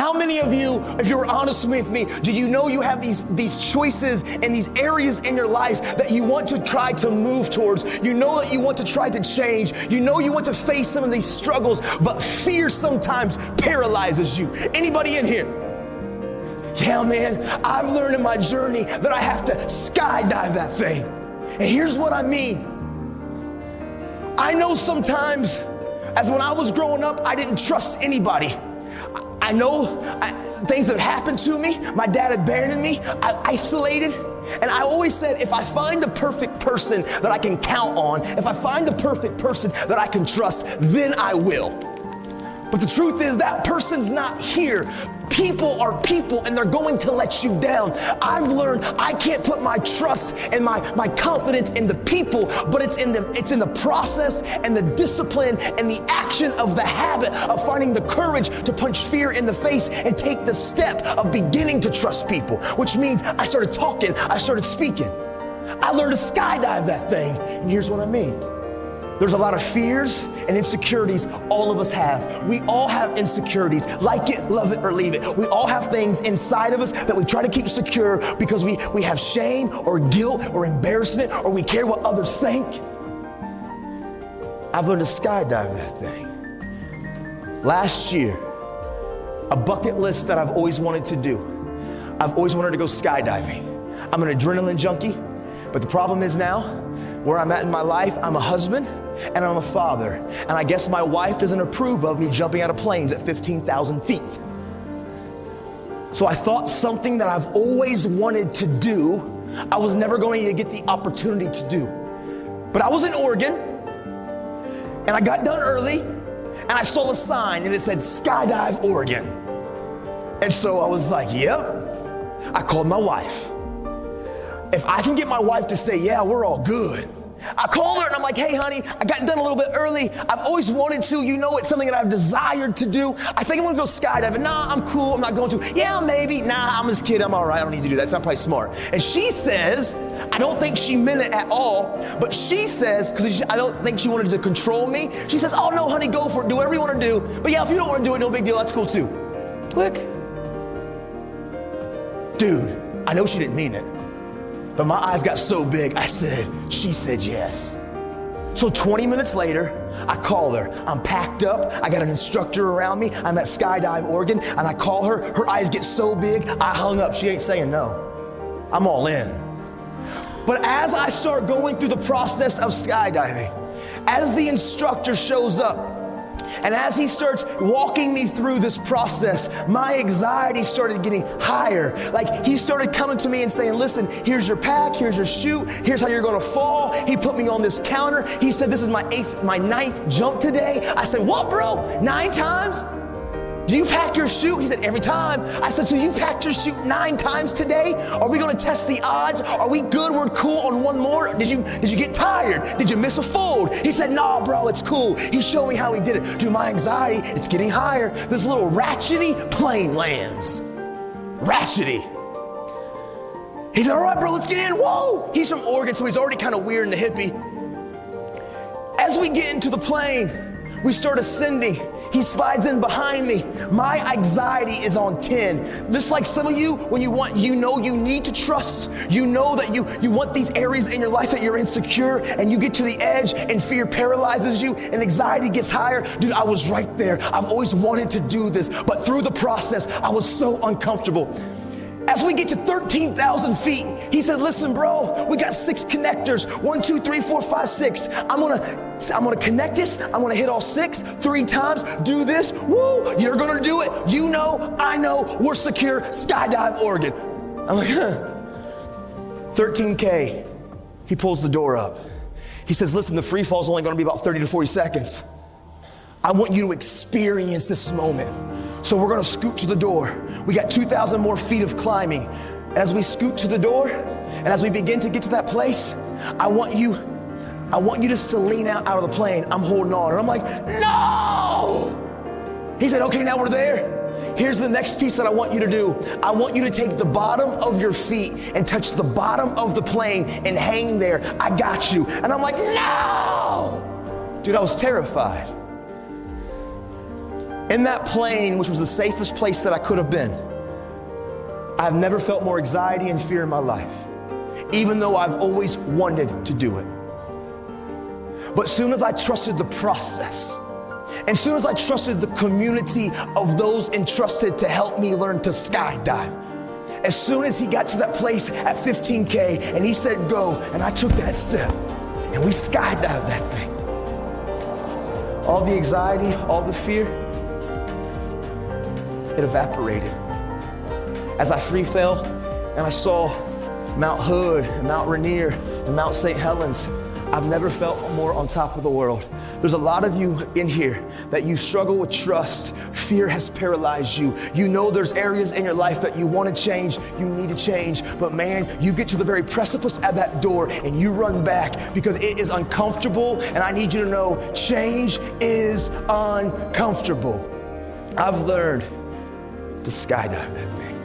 How many of you, if you're honest with me, do you know you have these choices and these areas in your life that you want to try to move towards? You know that you want to try to change. You know you want to face some of these struggles, but fear sometimes paralyzes you. Anybody in here? Yeah, man, I've learned in my journey that I have to skydive that thing. And here's what I mean. I know sometimes, as when I was growing up, I didn't trust anybody. I know things that happened to me. My dad abandoned me. I isolated. And I always said, if I find the perfect person that I can count on, if I find the perfect person that I can trust, then I will. But the truth is that person's not here. People are people, and they're going to let you down. I've learned I can't put my trust and my confidence in the people, but it's in the process and the discipline and the action of the habit of finding the courage to punch fear in the face and take the step of beginning to trust people, which means I started talking, I started speaking. I learned to skydive that thing, and here's what I mean. There's a lot of fears and insecurities all of us have. We all have insecurities. Like it, love it, or leave it. We all have things inside of us that we try to keep secure because we have shame or guilt or embarrassment, or we care what others think. I've learned to skydive that thing. Last year, a bucket list that I've always wanted to do. I've always wanted to go skydiving. I'm an adrenaline junkie, but the problem is now, where I'm at in my life, I'm a husband and I'm a father. And I guess my wife doesn't approve of me jumping out of planes at 15,000 feet. So I thought something that I've always wanted to do, I was never going to get the opportunity to do. But I was in Oregon, and I got done early, and I saw a sign, and it said, Skydive Oregon. And so I was like, yep. I called my wife. If I can get my wife to say, yeah, we're all good. I called her and I'm like, hey, honey, I got done a little bit early. I've always wanted to. You know, it's something that I've desired to do. I think I'm going to go skydiving. Nah, I'm cool. I'm not going to. Yeah, maybe. Nah, I'm just kidding. I'm all right. I don't need to do that. It's not probably smart. And she says, I don't think she meant it at all, but she says, because I don't think she wanted to control me. She says, oh, no, honey, go for it. Do whatever you want to do. But yeah, if you don't want to do it, no big deal. That's cool too. Click. Dude, I know she didn't mean it. But my eyes got so big, she said yes. So 20 minutes later, I call her. I'm packed up, I got an instructor around me, I'm at Skydive Oregon, and I call her, her eyes get so big, I hung up, she ain't saying no. I'm all in. But as I start going through the process of skydiving, as the instructor shows up, and as he starts walking me through this process, my anxiety started getting higher. Like he started coming to me and saying, listen, here's your pack, here's your chute, here's how you're gonna fall. He put me on this counter. He said, this is my 9th jump today. I said, what, bro? 9 times? Do you pack your chute? He said, every time. I said, so you packed your chute 9 times today? Are we gonna test the odds? Are we good? We're cool on one more? Did you get tired? Did you miss a fold? He said, nah, bro, it's cool. He showed me how he did it. Dude, my anxiety, it's getting higher. This little ratchety plane lands. Ratchety. He said, all right, bro, let's get in. Whoa! He's from Oregon, so he's already kind of weird and a hippie. As we get into the plane, we start ascending. He slides in behind me. My anxiety is on 10. Just like some of you, when you know you need to trust, you know that you want these areas in your life that you're insecure, and you get to the edge and fear paralyzes you and anxiety gets higher. Dude, I was right there. I've always wanted to do this, but through the process, I was so uncomfortable. As we get to 13,000 feet, he said, listen, bro, we got 6 connectors. 1, 2, 3, 4, 5, 6. I'm gonna connect this. I'm gonna hit all 6 3 times. Do this. Woo, you're gonna do it. You know, I know, we're secure. Skydive Oregon. I'm like, 13K. He pulls the door up. He says, listen, the free fall is only gonna be about 30 to 40 seconds. I want you to experience this moment. So we're gonna scoot to the door. We got 2,000 more feet of climbing. As we scoot to the door, and as we begin to get to that place, I want you just to lean out of the plane. I'm holding on, and I'm like, no! He said, okay, now we're there. Here's the next piece that I want you to do. I want you to take the bottom of your feet and touch the bottom of the plane and hang there. I got you. And I'm like, no! Dude, I was terrified. In that plane, which was the safest place that I could have been, I've never felt more anxiety and fear in my life, even though I've always wanted to do it. But soon as I trusted the process, and soon as I trusted the community of those entrusted to help me learn to skydive, as soon as he got to that place at 15K and he said go, and I took that step, and we skydived that thing, all the anxiety, all the fear, it evaporated. As I free fell and I saw Mount Hood and Mount Rainier and Mount St. Helens, I've never felt more on top of the world. There's a lot of you in here that you struggle with trust. Fear has paralyzed you. You know there's areas in your life that you want to change, you need to change, but man, you get to the very precipice at that door and you run back because it is uncomfortable, and I need you to know change is uncomfortable. I've learned to skydive that thing.